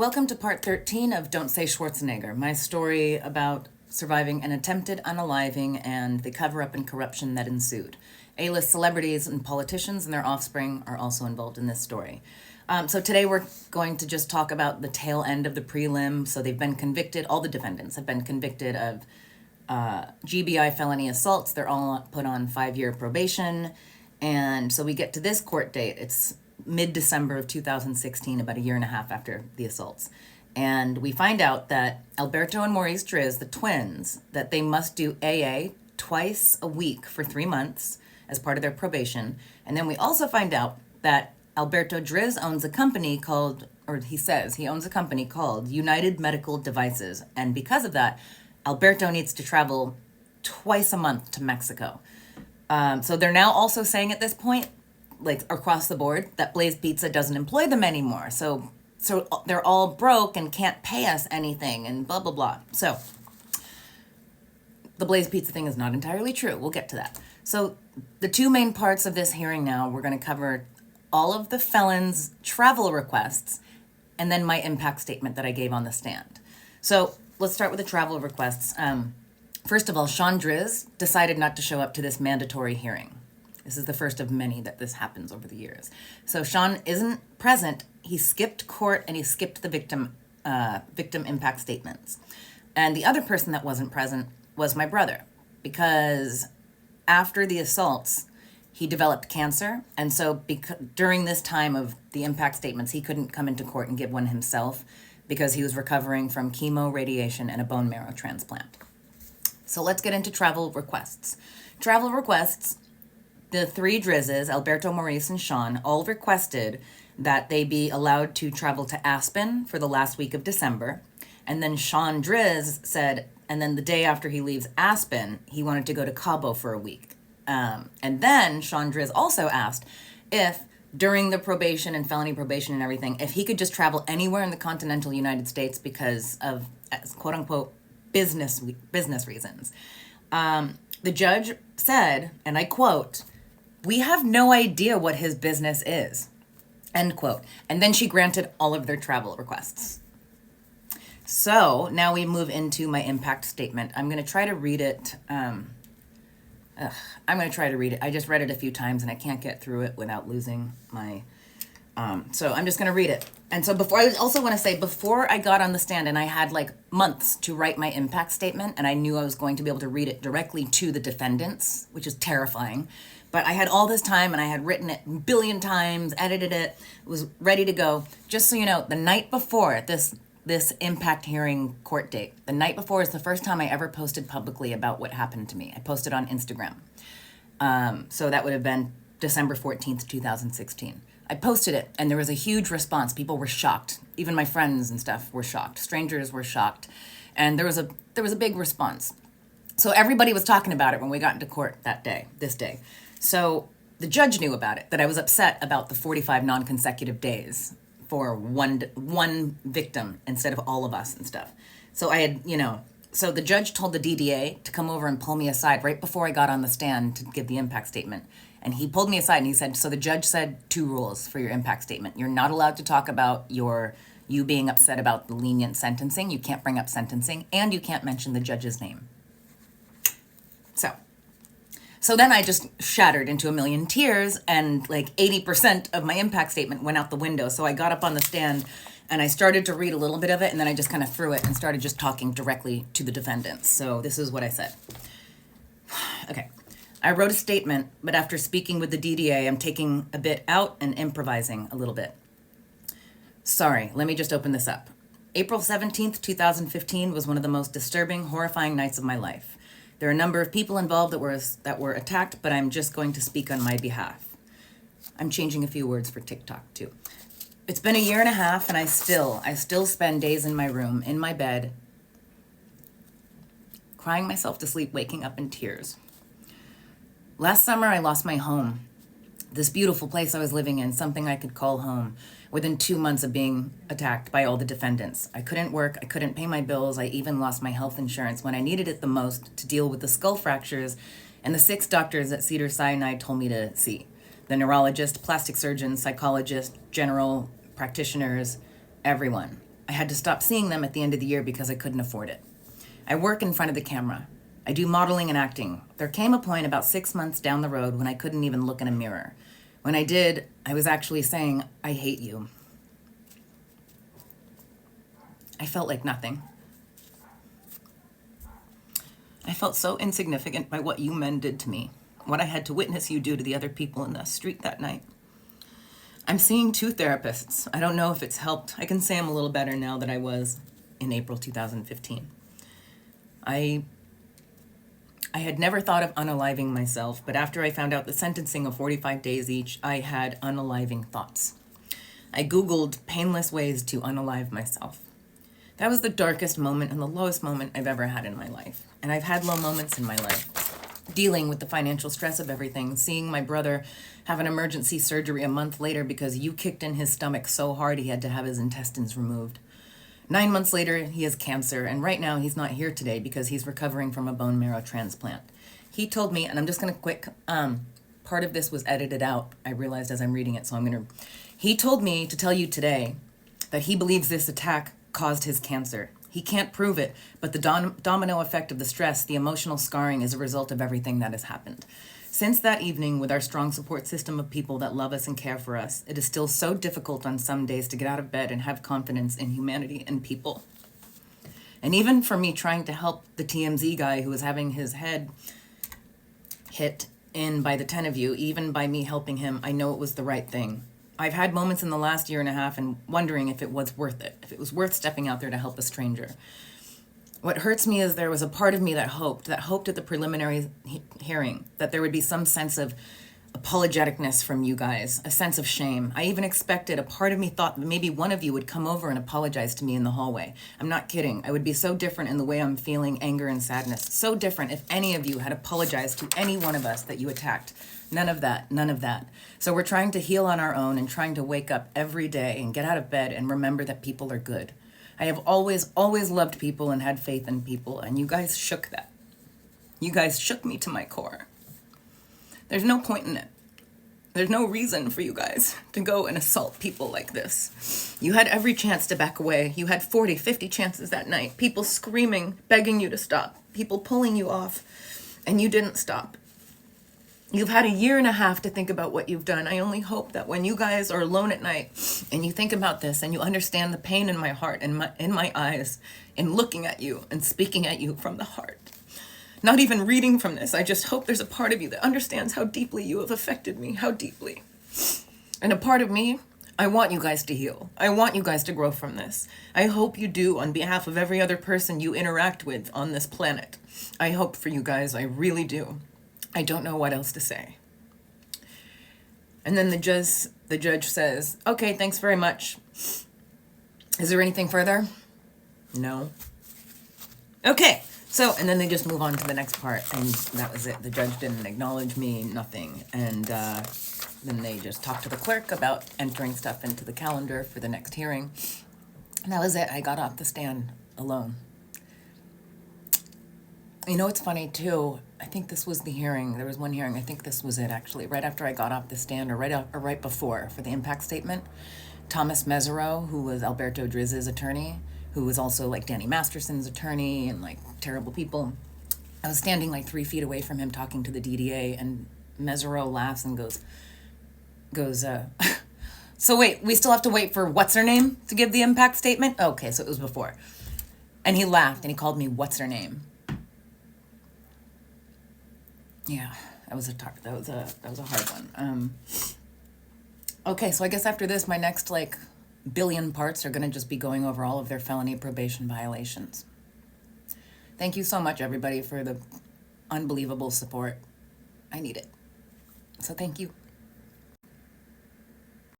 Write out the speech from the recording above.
Welcome to part 13 of Don't Say Schwarzenegger, my story about surviving an attempted unaliving and the cover-up and corruption that ensued. A-list celebrities and politicians and their offspring are also involved in this story. So today we're going to just talk about the tail end of the prelim. So they've been convicted, all the defendants have been convicted of GBI felony assaults. They're all put on 5-year probation. And so we get to this court date. It's mid-December of 2016, about a year and a half after the assaults. And we find out that Alberto and Maurice Driz, the twins, that they must do AA twice a week for 3 months as part of their probation. And then we also find out that Alberto Driz owns a company called, or he says he owns a company called United Medical Devices. And because of that, Alberto needs to travel twice a month to Mexico. So they're now also saying at this point, like across the board, that Blaze Pizza doesn't employ them anymore. So they're all broke and can't pay us anything and blah, blah, blah. So the Blaze Pizza thing is not entirely true. We'll get to that. So the two main parts of this hearing now, we're going to cover all of the felons' travel requests and then my impact statement that I gave on the stand. So let's start with the travel requests. First of all, Sean Driz decided not to show up to this mandatory hearing. This is the first of many that this happens over the years. So Sean isn't present. He skipped court and he skipped the victim impact statements. And the other person that wasn't present was my brother, because after the assaults, he developed cancer. And so during this time of the impact statements, he couldn't come into court and give one himself because he was recovering from chemo, radiation, and a bone marrow transplant. So let's get into travel requests. Travel requests. The three Drizzes, Alberto, Maurice, and Sean, all requested that they be allowed to travel to Aspen for the last week of December. And then Sean Driz said, and then the day after he leaves Aspen, he wanted to go to Cabo for a week. And then Sean Driz also asked if during the probation and felony probation and everything, if he could just travel anywhere in the continental United States because of, quote unquote, business reasons. The judge said, and I quote, "We have no idea what his business is," end quote. And then she granted all of their travel requests. So now we move into my impact statement. I'm going to try to read it. I just read it a few times and I can't get through it without losing my... So I'm just going to read it. And so before I got on the stand and I had like months to write my impact statement and I knew I was going to be able to read it directly to the defendants, which is terrifying. But I had all this time and I had written it a billion times, edited it, was ready to go. Just so you know, the night before this impact hearing court date, the night before is the first time I ever posted publicly about what happened to me. I posted on Instagram. So that would have been December 14th, 2016. I posted it and there was a huge response. People were shocked. Even my friends and stuff were shocked. Strangers were shocked. And there was a big response. So everybody was talking about it when we got into court this day. So the judge knew about it, that I was upset about the 45 non-consecutive days for one victim instead of all of us and stuff. So so the judge told the DDA to come over and pull me aside right before I got on the stand to give the impact statement. And he pulled me aside and he said, so the judge said 2 rules for your impact statement. You're not allowed to talk about you being upset about the lenient sentencing. You can't bring up sentencing, and you can't mention the judge's name. So then I just shattered into a million tears, and like 80% of my impact statement went out the window. So I got up on the stand and I started to read a little bit of it, and then I just kind of threw it and started just talking directly to the defendants. So this is what I said. Okay. I wrote a statement, but after speaking with the DDA, I'm taking a bit out and improvising a little bit. Sorry, let me just open this up. April 17th, 2015 was one of the most disturbing, horrifying nights of my life. There are a number of people involved that were attacked, but I'm just going to speak on my behalf. I'm changing a few words for TikTok too. It's been a year and a half, and I still spend days in my room, in my bed, crying myself to sleep, waking up in tears. Last summer, I lost my home. This beautiful place I was living in, something I could call home, within 2 months of being attacked by all the defendants. I couldn't work, I couldn't pay my bills, I even lost my health insurance when I needed it the most to deal with the skull fractures and the 6 doctors that Cedars-Sinai told me to see. The neurologist, plastic surgeon, psychologist, general practitioners, everyone. I had to stop seeing them at the end of the year because I couldn't afford it. I work in front of the camera. I do modeling and acting. There came a point about 6 months down the road when I couldn't even look in a mirror. When I did, I was actually saying, I hate you. I felt like nothing. I felt so insignificant by what you men did to me, what I had to witness you do to the other people in the street that night. I'm seeing 2 therapists. I don't know if it's helped. I can say I'm a little better now than I was in April 2015. I had never thought of unaliving myself, but after I found out the sentencing of 45 days each, I had unaliving thoughts. I Googled painless ways to unalive myself. That was the darkest moment and the lowest moment I've ever had in my life. And I've had low moments in my life. Dealing with the financial stress of everything, seeing my brother have an emergency surgery a month later because you kicked in his stomach so hard he had to have his intestines removed. 9 months later, he has cancer, and right now he's not here today because he's recovering from a bone marrow transplant. He told me, and I'm just going to part of this was edited out, I realized as I'm reading it, he told me to tell you today that he believes this attack caused his cancer. He can't prove it, but the domino effect of the stress, the emotional scarring is a result of everything that has happened. Since that evening, with our strong support system of people that love us and care for us, it is still so difficult on some days to get out of bed and have confidence in humanity and people. And even for me trying to help the TMZ guy who was having his head hit in by the 10 of you, even by me helping him, I know it was the right thing. I've had moments in the last year and a half and wondering if it was worth it, if it was worth stepping out there to help a stranger. What hurts me is there was a part of me that hoped at the preliminary hearing that there would be some sense of apologeticness from you guys, a sense of shame. I even expected, a part of me thought maybe one of you would come over and apologize to me in the hallway. I'm not kidding. I would be so different in the way I'm feeling anger and sadness. So different if any of you had apologized to any one of us that you attacked. None of that, none of that. So we're trying to heal on our own and trying to wake up every day and get out of bed and remember that people are good. I have always loved people and had faith in people, and you guys shook that. You guys shook me to my core. There's no point in it. There's no reason for you guys to go and assault people like this. You had every chance to back away. You had 40, 50 chances that night. People screaming, begging you to stop. People pulling you off, and you didn't stop. You've had a year and a half to think about what you've done. I only hope that when you guys are alone at night and you think about this and you understand the pain in my heart and in my eyes in looking at you and speaking at you from the heart. Not even reading from this. I just hope there's a part of you that understands how deeply you have affected me, how deeply. And a part of me, I want you guys to heal. I want you guys to grow from this. I hope you do on behalf of every other person you interact with on this planet. I hope for you guys, I really do. I don't know what else to say. And then the judge says, okay, thanks very much. Is there anything further? No. Okay, so, and then they just move on to the next part, and that was it. The judge didn't acknowledge me, nothing. And then they just talked to the clerk about entering stuff into the calendar for the next hearing. And that was it. I got off the stand alone. You know, it's funny, too. I think this was the hearing. There was one hearing. I think this was it, actually. Right after I got off the stand, or right before, for the impact statement, Thomas Mesereau, who was Alberto Drizz's attorney, who was also, like, Danny Masterson's attorney and, like, terrible people. I was standing, like, 3 feet away from him talking to the DDA, and Mesereau laughs and goes, so wait, we still have to wait for what's-her-name to give the impact statement? Okay, so it was before. And he laughed, and he called me what's-her-name. Yeah, that was a hard one. Okay, so I guess after this, my next, like, billion parts are going to just be going over all of their felony probation violations. Thank you so much, everybody, for the unbelievable support. I need it. So thank you.